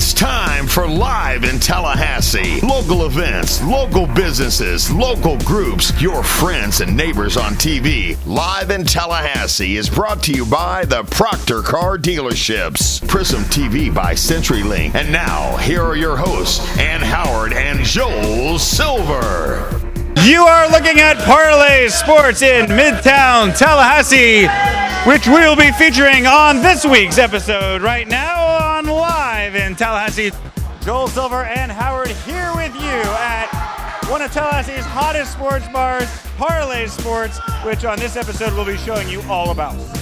It's time for Live in Tallahassee. Local events, local businesses, local groups, your friends and neighbors on TV. Live in Tallahassee is brought to you by the Proctor Car Dealerships, Prism TV by CenturyLink. And now, here are your hosts, Ann Howard and Joel Silver. You are looking at Parlay Sports in Midtown Tallahassee, which we'll be featuring on this week's episode right now on Live in Tallahassee. Joel Silver and Howard here with you at one of Tallahassee's hottest sports bars, Parlay Sports, which on this episode we'll be showing you all about. Lots of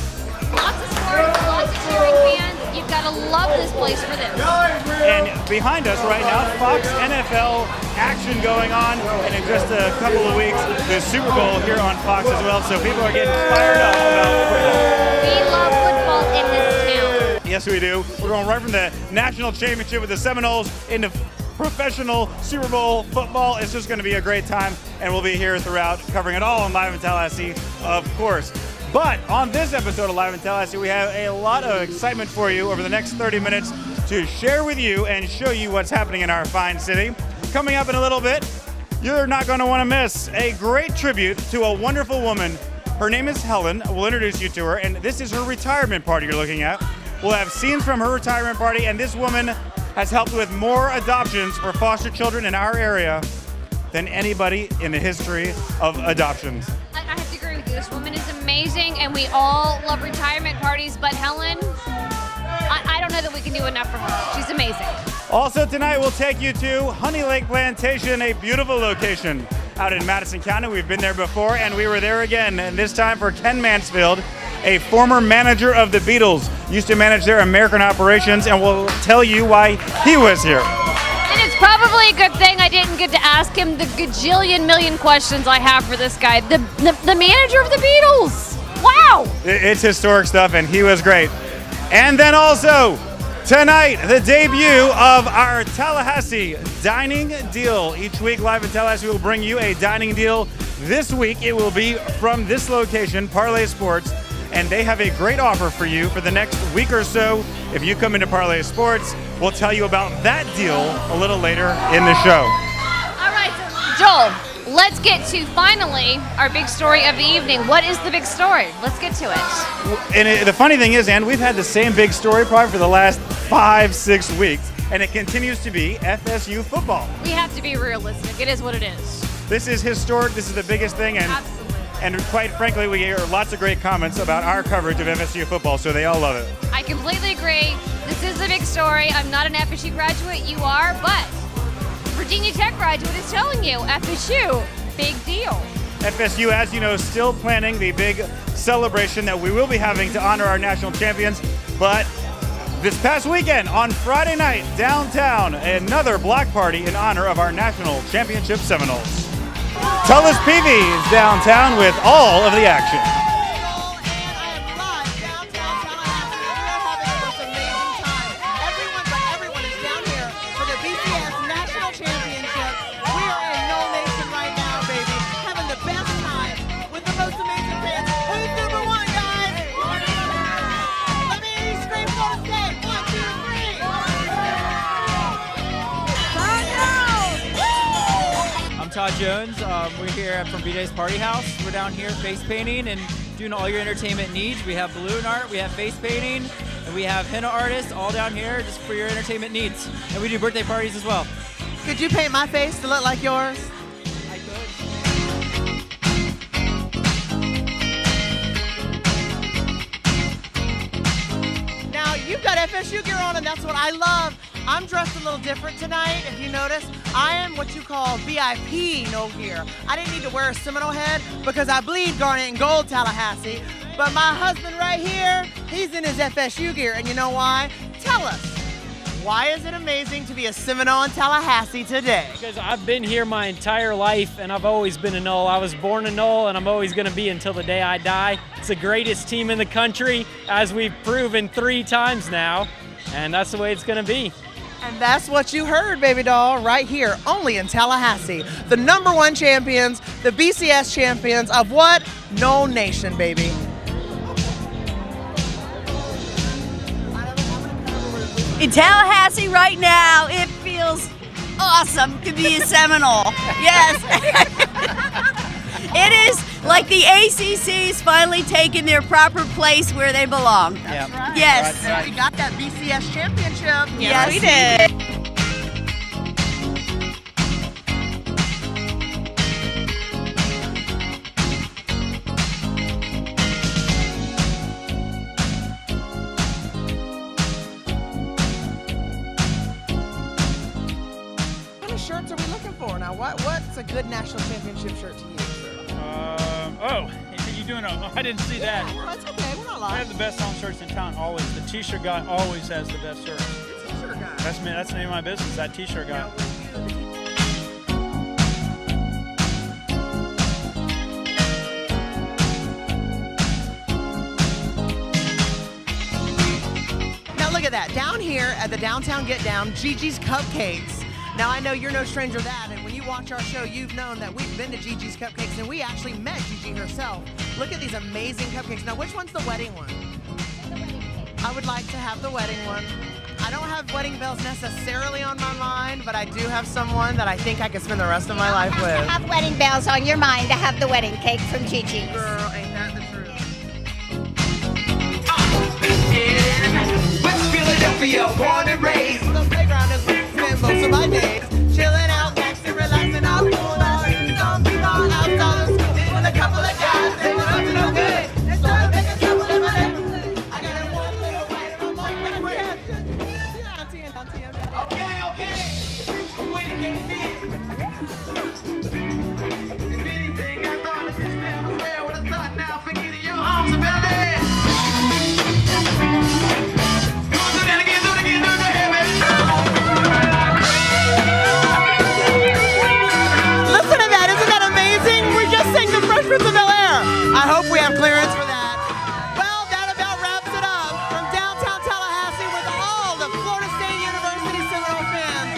sports, lots of cheering fans. You've got to love this place for this. And behind us right now, Fox NFL action going on, and in just a couple of weeks, the Super Bowl here on Fox as well, so people are getting fired up about football. We love football in this town. Yes, we do. We're going right from the national championship with the Seminoles into professional Super Bowl football. It's just going to be a great time, and we'll be here throughout, covering it all on Live in Tallahassee, of course. But on this episode of Live in Tallahassee, we have a lot of excitement for you over the next 30 minutes to share with you and show you what's happening in our fine city. Coming up in a little bit, you're not going to want to miss a great tribute to a wonderful woman. Her name is Helen. We'll introduce you to her, and this is her retirement party you're looking at. We'll have scenes from her retirement party, and this woman has helped with more adoptions for foster children in our area than anybody in the history of adoptions. I have to agree with you. This woman is amazing, and we all love retirement parties, but Helen, I don't know that we can do enough for her. She's amazing. Also tonight, we'll take you to Honey Lake Plantation, a beautiful location out in Madison County. We've been there before, and we were there again, and this time for Ken Mansfield, a former manager of the Beatles, used to manage their American operations, and we'll tell you why he was here. And it's probably a good thing I didn't get to ask him the gajillion million questions I have for this guy. The manager of the Beatles. Wow. It's historic stuff, and he was great. And then also, tonight, the debut of our Tallahassee dining deal. Each week, Live in Tallahassee will bring you a dining deal. This week, it will be from this location, Parlay Sports, and they have a great offer for you for the next week or so. If you come into Parlay Sports, we'll tell you about that deal a little later in the show. All right, so Joel, let's get to finally our big story of the evening. What is the big story? Let's get to it. And the funny thing is, Ann, we've had the same big story probably for the last 5-6 weeks, and it continues to be FSU football. We have to be realistic. It is what it is. This is historic. This is the biggest thing, and Absolutely. And quite frankly, we hear lots of great comments about our coverage of FSU football, so they all love it. I completely agree. This is a big story. I'm not an FSU graduate. You are, but Virginia Tech graduate is telling you, FSU, big deal. FSU, as you know, still planning the big celebration that we will be having to honor our national champions. But this past weekend, on Friday night, downtown, another block party in honor of our national championship Seminoles. Tullis Peavy is downtown with all of the action. Everyone is down here for the BCS National Championship. We are in No Nation right now, baby, having the best time with the most amazing fans. Who's number one, guys? Let me hear you scream for the state. 1, 2, 3. I'm Todd Jones. We're here from B-Day's Party House. We're down here face painting and doing all your entertainment needs. We have balloon art, we have face painting, and we have henna artists all down here just for your entertainment needs. And we do birthday parties as well. Could you paint my face to look like yours? I could. Now, you've got FSU gear on, and that's what I love. I'm dressed a little different tonight, if you notice. I am what you call VIP no gear. I didn't need to wear a Seminole head because I bleed garnet and gold, Tallahassee. But my husband right here, he's in his FSU gear, and you know why? Tell us, why is it amazing to be a Seminole in Tallahassee today? Because I've been here my entire life, and I've always been a Nole. I was born a Nole, and I'm always going to be until the day I die. It's the greatest team in the country, as we've proven 3 times now, and that's the way it's going to be. And that's what you heard, baby doll, right here, only in Tallahassee. The #1 champions, the BCS champions of what? No Nation, baby. In Tallahassee right now, it feels awesome to be a Seminole. Yes. It is like the ACC is finally taking their proper place where they belong. That's right. Yes. Right. We got that BCS championship. Yes, we did. What kind of shirts are we looking for now? What's a good national championship shirt to use, sir? I didn't see that. Yeah, no, it's okay. We're not I lying. have the best on shirts in town always. The t-shirt guy always has the best shirts. T-shirt guy. That's me. That's the name of my business. That t-shirt guy. Now look at that. Down here at the Downtown Get Down, Gigi's Cupcakes. Now I know you're no stranger to that, and when you watch our show, you've known that we've been to Gigi's Cupcakes, and we actually met Gigi herself. Look at these amazing cupcakes. Now which one's the wedding one? I would like to have the wedding one. I don't have wedding bells necessarily on my mind, but I do have someone that I think I could spend the rest of my life with. Have wedding bells on your mind to have the wedding cake from Gigi's. Girl, ain't that the truth? West Philadelphia, born and raised. The playground is spent most of my days chilling out, waxing, relaxing, out cool out. Some people outside of school with a couple of guys, they were up to no good. They started making trouble in my neighborhood. I got one little fight in my mind, back where Okay. When it gets big. If anything, I thought it just never fair. What I thought now, forget it, your arms are belly. Do it again, do it ahead, baby. Listen to that, isn't that amazing? We just sang the Fresh Prince of Bel-Air. I hope we have clearance for that. Well, that about wraps it up from downtown Tallahassee with all the Florida State University Seminole fans.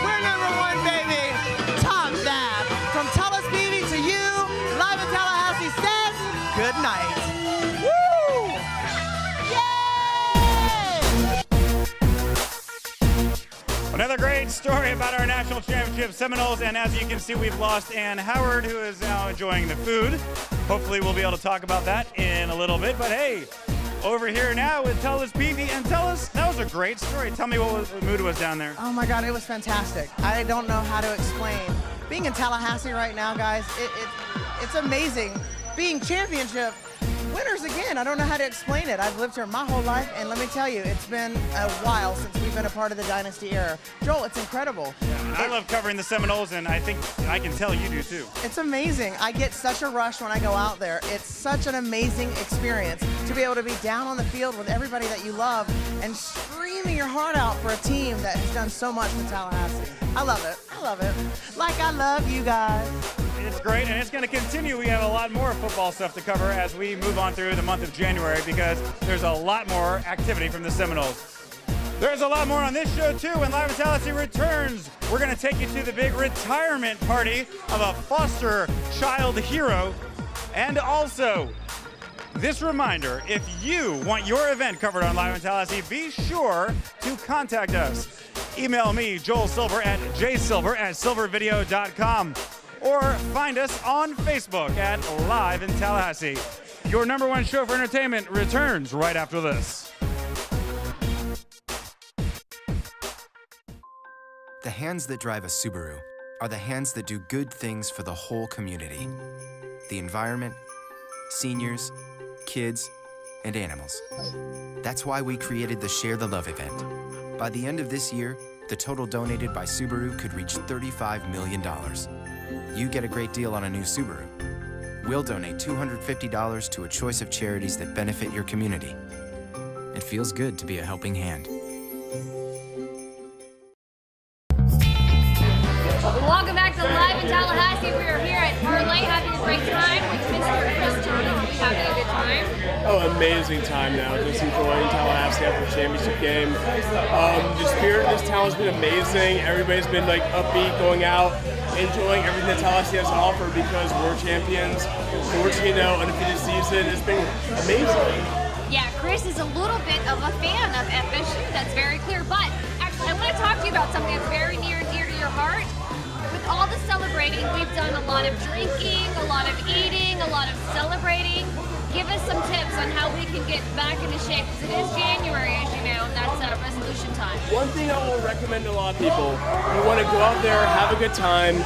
We're number one, baby. Top that. From Tullus-Peavy to you, live in Tallahassee says good night. Woo! Yay! Another great story about our national championship Seminoles, and as you can see, we've lost Ann Howard, who is now enjoying the food. Hopefully we'll be able to talk about that in a little bit, but hey, over here now with Tullus-Peavy, and tell us, that was a great story. Tell me what the mood was down there. Oh my God, it was fantastic. I don't know how to explain. Being in Tallahassee right now, guys, it's amazing. Being championship winners again. I don't know how to explain it. I've lived here my whole life, and let me tell you, it's been a while since we've been a part of the Dynasty era. Joel, it's incredible. I love covering the Seminoles, and I think I can tell you do too. It's amazing. I get such a rush when I go out there. It's such an amazing experience to be able to be down on the field with everybody that you love and screaming your heart out for a team that has done so much for Tallahassee. I love it. I love it. Like I love you guys. It's great, and it's going to continue. We have a lot more football stuff to cover as we move on through the month of January because there's a lot more activity from the Seminoles. There's a lot more on this show, too, when Live in Tallahassee returns. We're going to take you to the big retirement party of a foster child hero. And also, this reminder, if you want your event covered on Live in Tallahassee, be sure to contact us. Email me, Joel Silver, at jsilver@silvervideo.com. Or find us on Facebook at Live in Tallahassee. Your number one show for entertainment returns right after this. The hands that drive a Subaru are the hands that do good things for the whole community. The environment, seniors, kids, and animals. That's why we created the Share the Love event. By the end of this year, the total donated by Subaru could reach $35 million. You get a great deal on a new Subaru. We'll donate $250 to a choice of charities that benefit your community. It feels good to be a helping hand. Welcome back to Live in Tallahassee. We are here at Parlay having a great time with Mr. Chris Turner. Are we having a good time? Oh, amazing time now. Just enjoying Tallahassee after the championship game. The spirit of this town has been amazing. Everybody's been like upbeat, going out, enjoying everything that Tallahassee has to offer because we're champions. 14-0, undefeated season. It's been amazing. Yeah, Chris Chris is a little bit of a fan of FSU. That's very clear. But actually, I want to talk to you about something that's very near and dear to your heart. With all the celebrating, we've done a lot of drinking, a lot of eating, a lot of celebrating. Give us some tips on how we can get back into shape, because it is January, as you know, and that's resolution time. One thing I will recommend to a lot of people, you want to go out there, have a good time,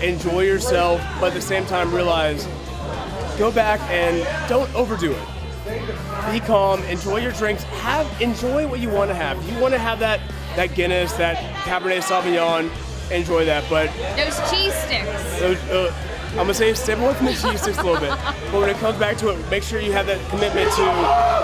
enjoy yourself, but at the same time realize, go back and don't overdo it. Be calm, enjoy your drinks, enjoy what you want to have. If you want to have that Guinness, that Cabernet Sauvignon, enjoy that, but those cheese sticks. I'm gonna say step away from the cheese sticks a little bit, but when it comes back to it, make sure you have that commitment to,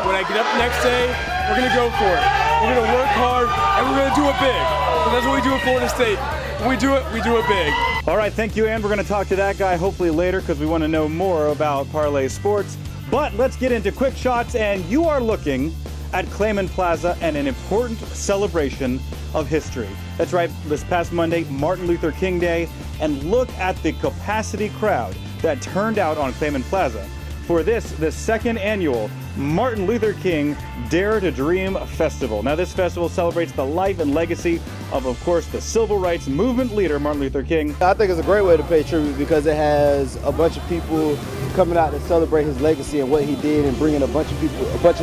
when I get up the next day, we're gonna go for it. We're gonna work hard, and we're gonna do it big. So that's what we do at Florida State. When we do it big. All right, thank you, and we're going to talk to that guy hopefully later because we want to know more about Parlay Sports. But let's get into quick shots, and you are looking at Clayman Plaza and an important celebration of history. That's right, this past Monday, Martin Luther King Day, and look at the capacity crowd that turned out on Clayman Plaza for the second annual Martin Luther King Dare to Dream Festival. Now, this festival celebrates the life and legacy of course, the civil rights movement leader, Martin Luther King. I think it's a great way to pay tribute because it has a bunch of people coming out to celebrate his legacy and what he did and bringing a bunch of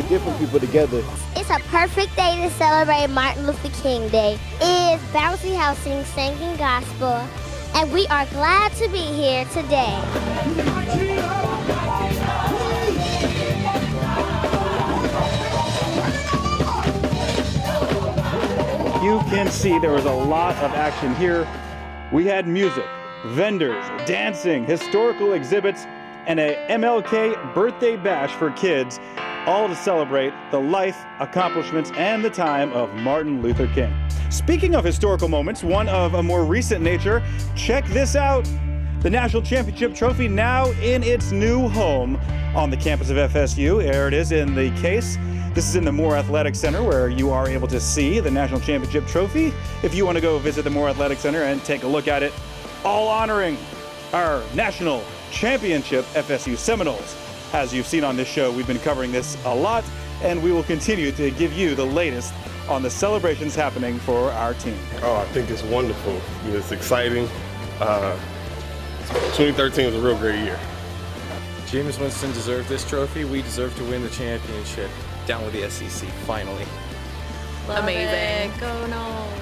different people together. It's a perfect day to celebrate Martin Luther King Day. It is Bouncy House singing gospel, and we are glad to be here today. You can see there was a lot of action here. We had music, vendors, dancing, historical exhibits, and a MLK birthday bash for kids, all to celebrate the life, accomplishments, and the time of Martin Luther King. Speaking of historical moments, one of a more recent nature, check this out. The National Championship Trophy now in its new home on the campus of FSU. There it is in the case. This is in the Moore Athletic Center where you are able to see the National Championship Trophy if you want to go visit the Moore Athletic Center and take a look at it, all honoring our National Championship FSU Seminoles. As you've seen on this show, we've been covering this a lot, and we will continue to give you the latest on the celebrations happening for our team. Oh, I think it's wonderful. It's exciting. 2013 was a real great year. Jameis Winston deserved this trophy. We deserve to win the championship. Down with the SEC, finally. Love Amazing. It. Go Noles.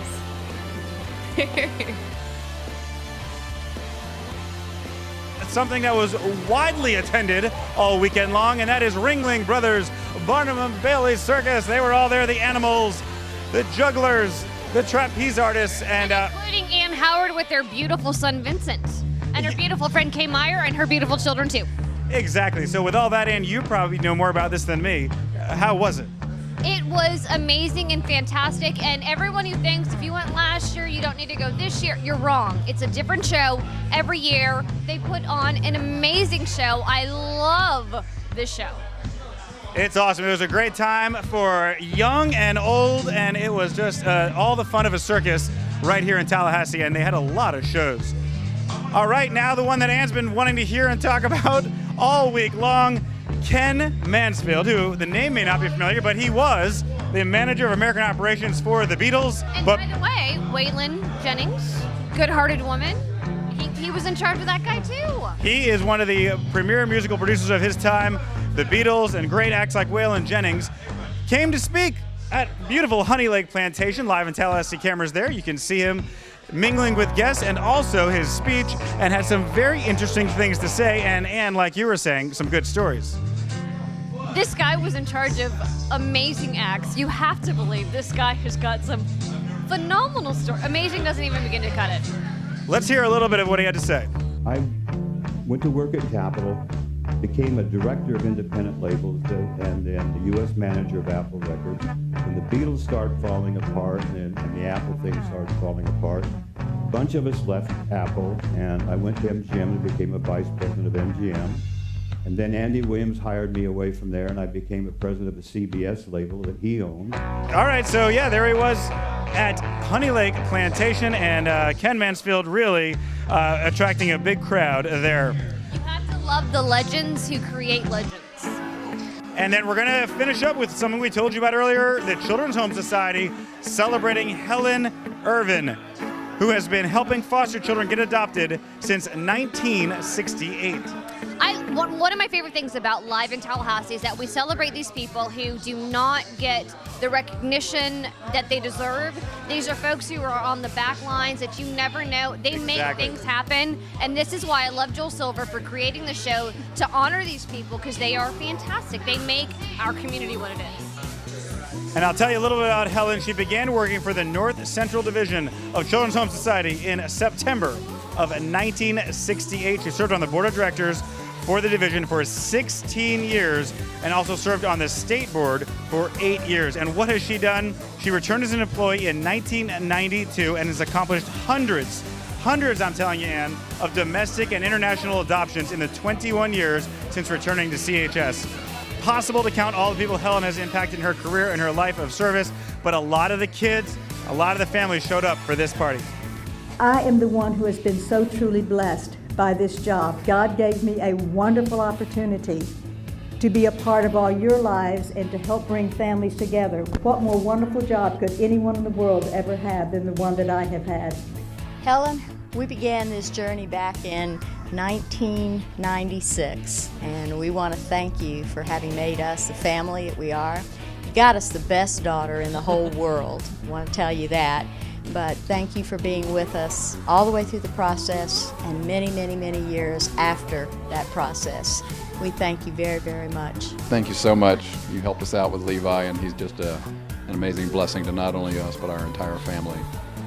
Something that was widely attended all weekend long, and that is Ringling Brothers Barnum and Bailey Circus. They were all there, the animals, the jugglers, the trapeze artists, and including Ann Howard with their beautiful son Vincent, and her beautiful friend Kay Meyer, and her beautiful children too. Exactly. So with all that, Ann, you probably know more about this than me. How was it? It was amazing and fantastic, and everyone who thinks if you went last year, you don't need to go this year, you're wrong. It's a different show every year. They put on an amazing show. I love this show. It's awesome. It was a great time for young and old, and it was just all the fun of a circus right here in Tallahassee, and they had a lot of shows. All right, now the one that Ann's been wanting to hear and talk about all week long, Ken Mansfield, who the name may not be familiar, but he was the manager of American Operations for the Beatles. And by the way, Waylon Jennings, good-hearted woman, he was in charge of that guy too. He is one of the premier musical producers of his time. The Beatles and great acts like Waylon Jennings came to speak at beautiful Honey Lake Plantation, live in Tallahassee. Cameras there. You can see him mingling with guests and also his speech, and had some very interesting things to say, and like you were saying, some good stories. This guy was in charge of amazing acts. You have to believe this guy has got some phenomenal stories. Amazing doesn't even begin to cut it. Let's hear a little bit of what he had to say. I went to work at Capitol, became a director of independent labels, and then the U.S. manager of Apple Records. When the Beatles started falling apart and the Apple thing started falling apart, a bunch of us left Apple, and I went to MGM and became a vice president of MGM. And then Andy Williams hired me away from there, and I became a president of a CBS label that he owned. All right, so yeah, there he was at Honey Lake Plantation, and Ken Mansfield really attracting a big crowd there. You have to love the legends who create legends. And then we're going to finish up with something we told you about earlier, the Children's Home Society celebrating Helen Irvin, who has been helping foster children get adopted since 1968. One of my favorite things about Live in Tallahassee is that we celebrate these people who do not get the recognition that they deserve. These are folks who are on the back lines that you never know. They make things happen, and this is why I love Joel Silver for creating the show to honor these people, because they are fantastic. They make our community what it is. And I'll tell you a little bit about Helen. She began working for the North Central Division of Children's Home Society in September of 1968. She served on the board of directors for the division for 16 years and also served on the state board for 8 years. And what has she done? She returned as an employee in 1992 and has accomplished hundreds, I'm telling you, Ann, of domestic and international adoptions in the 21 years since returning to CHS. Possible to count all the people Helen has impacted in her career and her life of service, but a lot of the kids, a lot of the families showed up for this party. I am the one who has been so truly blessed by this job. God gave me a wonderful opportunity to be a part of all your lives and to help bring families together. What more wonderful job could anyone in the world ever have than the one that I have had? Helen, we began this journey back in 1996, and we want to thank you for having made us the family that we are. You got us the best daughter in the whole world, I want to tell you that. But thank you for being with us all the way through the process and many, many, many years after that process. We thank you very, very much. Thank you so much. You helped us out with Levi, and he's just an amazing blessing to not only us, but our entire family.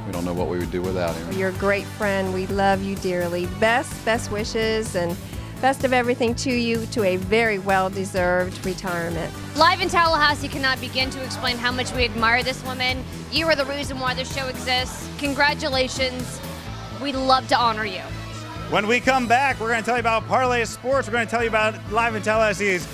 We don't know what we would do without him. You're a great friend. We love you dearly. Best wishes and best of everything to you, to a very well-deserved retirement. Live in Tallahassee cannot begin to explain how much we admire this woman. You are the reason why this show exists. Congratulations. We'd love to honor you. When we come back, we're going to tell you about Parlay Sports. We're going to tell you about Live in Tallahassee's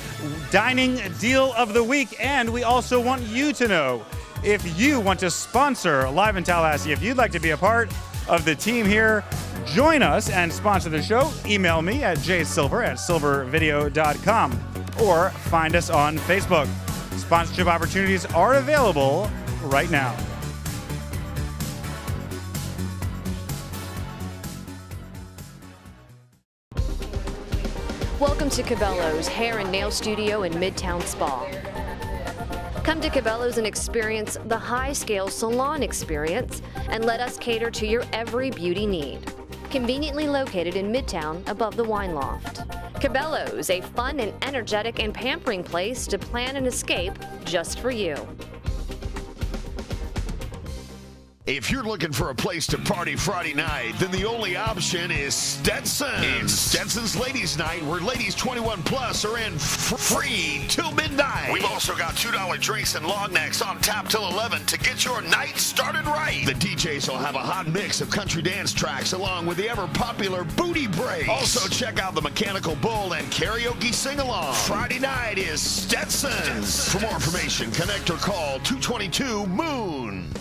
Dining Deal of the Week. And we also want you to know, if you want to sponsor Live in Tallahassee, if you'd like to be a part of the team here, join us and sponsor the show. Email me at jsilver@silvervideo.com or find us on Facebook. Sponsorship opportunities are available right now. Welcome to Cabela's Hair and Nail Studio in Midtown Spa. Come to Cabela's and experience the high-scale salon experience and let us cater to your every beauty need. Conveniently located in Midtown above the Wine Loft. Cabela's, a fun and energetic and pampering place to plan an escape just for you. If you're looking for a place to party Friday night, then the only option is Stetson's. It's Stetson's Ladies Night, where ladies 21 plus are in free till midnight. We've also got $2 drinks and long necks on tap till 11 to get your night started right. The DJs will have a hot mix of country dance tracks along with the ever-popular booty breaks. Also, check out the Mechanical Bull and karaoke sing-along. Friday night is Stetson's. For more information, connect or call 222-MOON.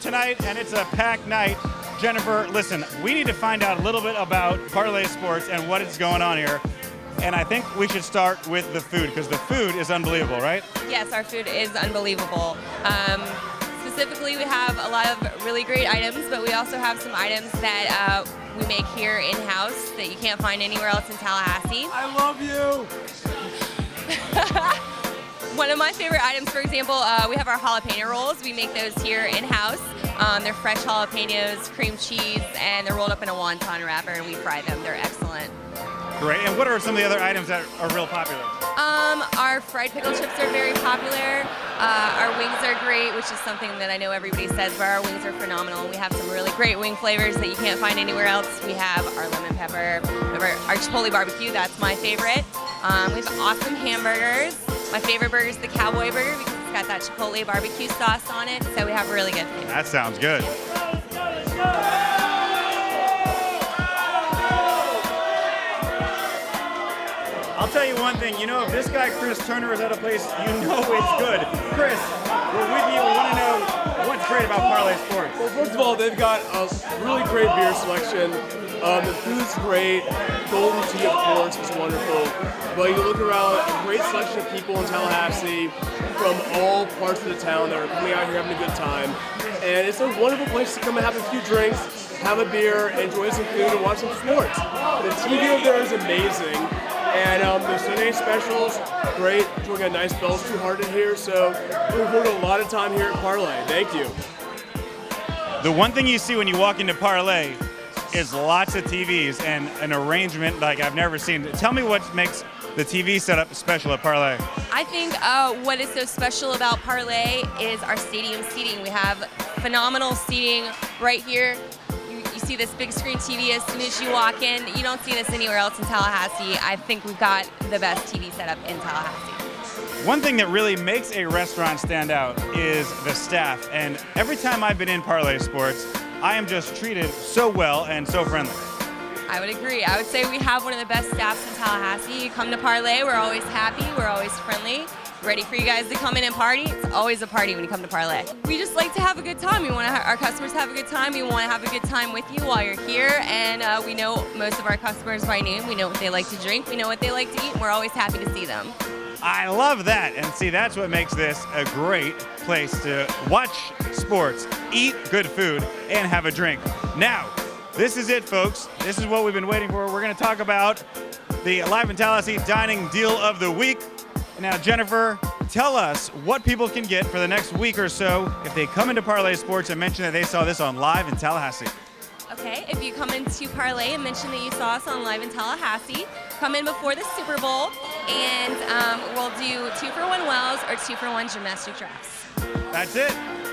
Tonight, and it's a packed night. Jennifer, listen, we need to find out a little bit about Parlay Sports and what is going on here. And I think we should start with the food, because the food is unbelievable, right? Yes, our food is unbelievable. Specifically, we have a lot of really great items, but we also have some items that we make here in-house that you can't find anywhere else in Tallahassee. I love you! One of my favorite items, for example, we have our jalapeno rolls. We make those here in-house. They're fresh jalapenos, cream cheese, and they're rolled up in a wonton wrapper, and we fry them. They're excellent. Great. And what are some of the other items that are real popular? Our fried pickle chips are very popular. Our wings are great, which is something that I know everybody says, but our wings are phenomenal. We have some really great wing flavors that you can't find anywhere else. We have our lemon pepper, our chipotle barbecue, that's my favorite. We have awesome hamburgers. My favorite burger is the Cowboy Burger because it's got that Chipotle barbecue sauce on it, so we have really good food. That sounds good. I'll tell you one thing, if this guy Chris Turner is at a place, it's good. Chris, we're with you. We want to know what's great about Parlay Sports. Well, first of all, they've got a really great beer selection. The food's great. Golden tea, of course, is wonderful. But you look around, a great selection of people in Tallahassee from all parts of the town that are coming out here having a good time. And it's a wonderful place to come and have a few drinks, have a beer, enjoy some food, and watch some sports. The TV over there is amazing. And the Sunday specials, great. We got nice bells too hard to hear, so we've had a lot of time here at Parlay. Thank you. The one thing you see when you walk into Parlay is lots of TVs and an arrangement like I've never seen. Tell me what makes the TV setup special at Parlay. I think what is so special about Parlay is our stadium seating. We have phenomenal seating right here. You see this big screen TV as soon as you walk in. You don't see this anywhere else in Tallahassee. I think we've got the best TV setup in Tallahassee. One thing that really makes a restaurant stand out is the staff. And every time I've been in Parlay Sports, I am just treated so well and so friendly. I would agree. I would say we have one of the best staffs in Tallahassee. You come to Parlay, we're always happy, we're always friendly. Ready for you guys to come in and party? It's always a party when you come to Parlay. We just like to have a good time. We want our customers to have a good time. We want to have a good time with you while you're here. And we know most of our customers by name. We know what they like to drink. We know what they like to eat. And we're always happy to see them. I love that. And see, that's what makes this a great place to watch sports, eat good food, and have a drink. Now, this is it, folks. This is what we've been waiting for. We're going to talk about the Live in Tallahassee Dining Deal of the Week. Now, Jennifer, tell us what people can get for the next week or so if they come into Parlay Sports and mention that they saw this on Live in Tallahassee. Okay, if you come into Parlay and mention that you saw us on Live in Tallahassee, come in before the Super Bowl, and we'll do 2-for-1 Wells or 2-for-1 gymnastic drafts. That's it.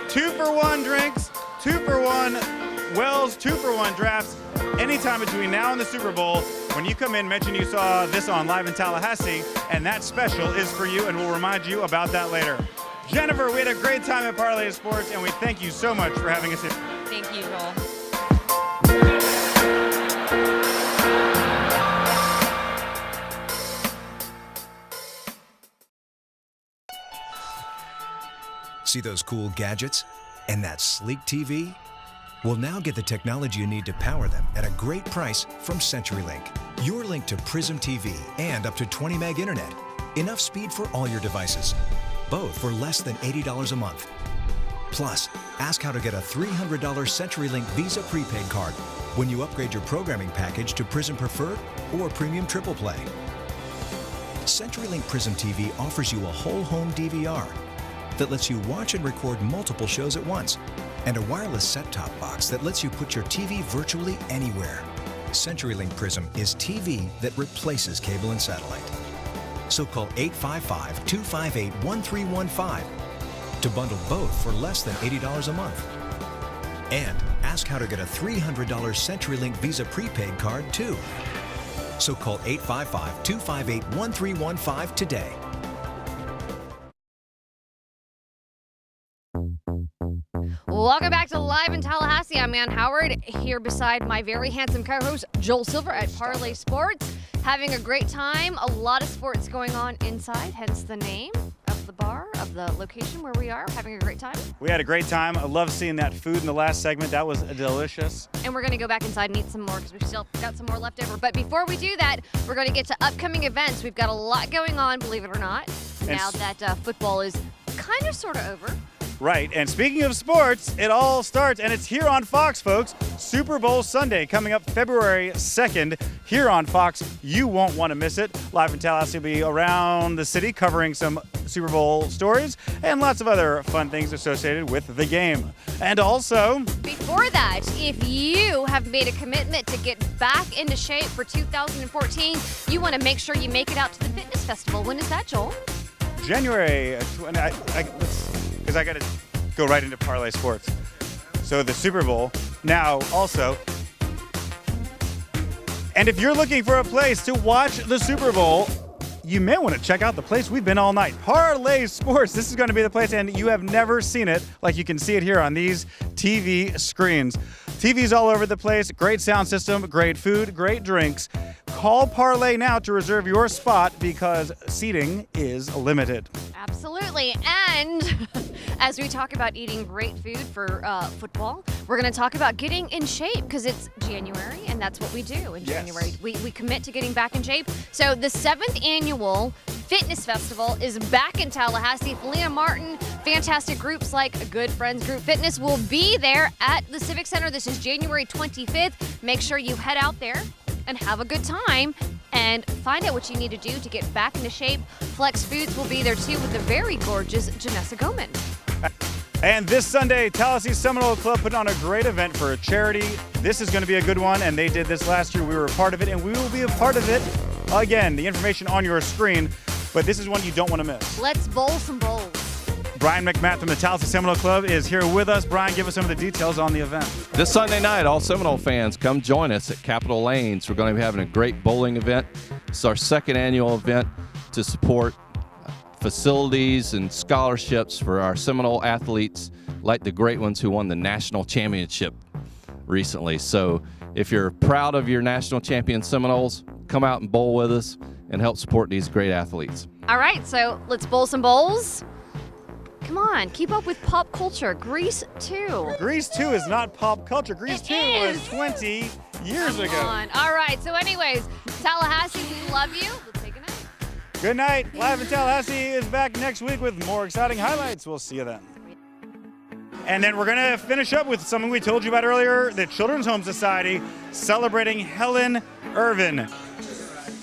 2-for-1 drinks, 2-for-1 Wells, 2-for-1 drafts. Anytime between now and the Super Bowl, when you come in, mention you saw this on Live in Tallahassee, and that special is for you, and we'll remind you about that later. Jennifer, we had a great time at Parlay Sports, and we thank you so much for having us here. Thank you, Joel. See those cool gadgets? And that sleek TV? Well, now get the technology you need to power them at a great price from CenturyLink. Your link to Prism TV and up to 20 meg internet. Enough speed for all your devices. Both for less than $80 a month. Plus, ask how to get a $300 CenturyLink Visa prepaid card when you upgrade your programming package to Prism Preferred or Premium Triple Play. CenturyLink Prism TV offers you a whole home DVR that lets you watch and record multiple shows at once, and a wireless set-top box that lets you put your TV virtually anywhere. CenturyLink Prism is TV that replaces cable and satellite. So call 855-258-1315 to bundle both for less than $80 a month. And ask how to get a $300 CenturyLink Visa prepaid card too. So call 855-258-1315 today. Welcome back to Live in Tallahassee. I'm Ann Howard, here beside my very handsome co-host, Joel Silver at Parlay Sports. Having a great time. A lot of sports going on inside, hence the name of the bar, of the location where we are. Having a great time. We had a great time. I love seeing that food in the last segment. That was delicious. And we're going to go back inside and eat some more because we've still got some more left over. But before we do that, we're going to get to upcoming events. We've got a lot going on, believe it or not, now that football is kind of sort of over. Right, and speaking of sports, it all starts, and it's here on Fox, folks. Super Bowl Sunday coming up February 2nd here on Fox. You won't want to miss it. Live in Tallahassee will be around the city covering some Super Bowl stories and lots of other fun things associated with the game. And also, before that, if you have made a commitment to get back into shape for 2014, you want to make sure you make it out to the fitness festival. When is that, Joel? January 20, because I got to go right into Parlay Sports. So the Super Bowl now also. And if you're looking for a place to watch the Super Bowl, you may want to check out the place we've been all night. Parlay Sports. This is going to be the place, and you have never seen it like you can see it here on these TV screens. TVs all over the place, great sound system, great food, great drinks. Call Parlay now to reserve your spot because seating is limited. Absolutely. And as we talk about eating great food for football, we're going to talk about getting in shape because it's January and that's what we do in January. We commit to getting back in shape. So the 7th annual Fitness Festival is back in Tallahassee. Felina Martin, fantastic groups like Good Friends Group Fitness will be there at the Civic Center. This is January 25th. Make sure you head out there and have a good time and find out what you need to do to get back into shape. Flex Foods will be there too with the very gorgeous Janessa Goman. And this Sunday, Tallahassee Seminole Club put on a great event for a charity. This is going to be a good one, and they did this last year. We were a part of it, and we will be a part of it again. The information on your screen, but this is one you don't want to miss. Let's bowl some bowls. Brian McMath from the Tallahassee Seminole Club is here with us. Brian, give us some of the details on the event. This Sunday night, all Seminole fans, come join us at Capitol Lanes. We're going to be having a great bowling event. It's our 2nd annual event to support facilities and scholarships for our Seminole athletes, like the great ones who won the national championship recently. So if you're proud of your national champion Seminoles, come out and bowl with us and help support these great athletes. All right, so let's bowl some bowls. Come on, keep up with pop culture. Grease 2. Grease 2 is not pop culture. Grease 2 was 20 years ago. Come on. All right, so anyways, Tallahassee, we love you. Let's take a night. Good night. Live in Tallahassee is back next week with more exciting highlights. We'll see you then. And then we're going to finish up with something we told you about earlier, the Children's Home Society celebrating Helen Irvin.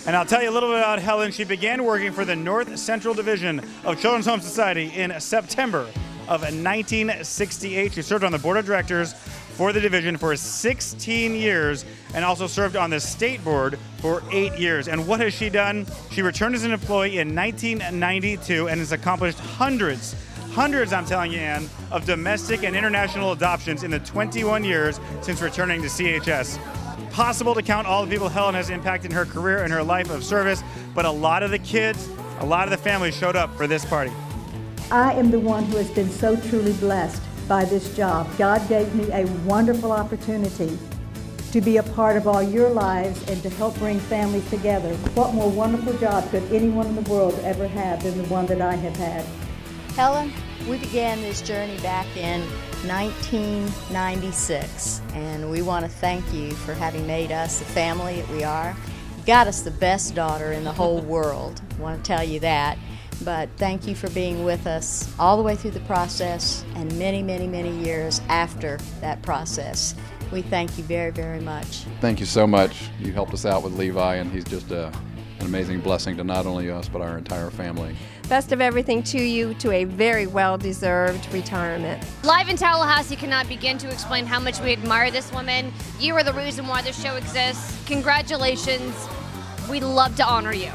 And I'll tell you a little bit about Helen. She began working for the North Central Division of Children's Home Society in September of 1968. She served on the board of directors for the division for 16 years and also served on the state board for 8 years. And what has she done? She returned as an employee in 1992 and has accomplished hundreds, I'm telling you, Ann, of domestic and international adoptions in the 21 years since returning to CHS. Possible to count all the people Helen has impacted in her career and her life of service, but a lot of the kids, a lot of the families showed up for this party. I am the one who has been so truly blessed by this job. God gave me a wonderful opportunity to be a part of all your lives and to help bring families together. What more wonderful job could anyone in the world ever have than the one that I have had? Helen, we began this journey back in 1996, and we want to thank you for having made us the family that we are. You got us the best daughter in the whole world. I want to tell you that. But thank you for being with us all the way through the process and many, many, many years after that process. We thank you very, very much. Thank you so much. You helped us out with Levi, and he's just an amazing blessing to not only us, but our entire family. Best of everything to you to a very well-deserved retirement. Live in Tallahassee cannot begin to explain how much we admire this woman. You are the reason why this show exists. Congratulations. We'd love to honor you.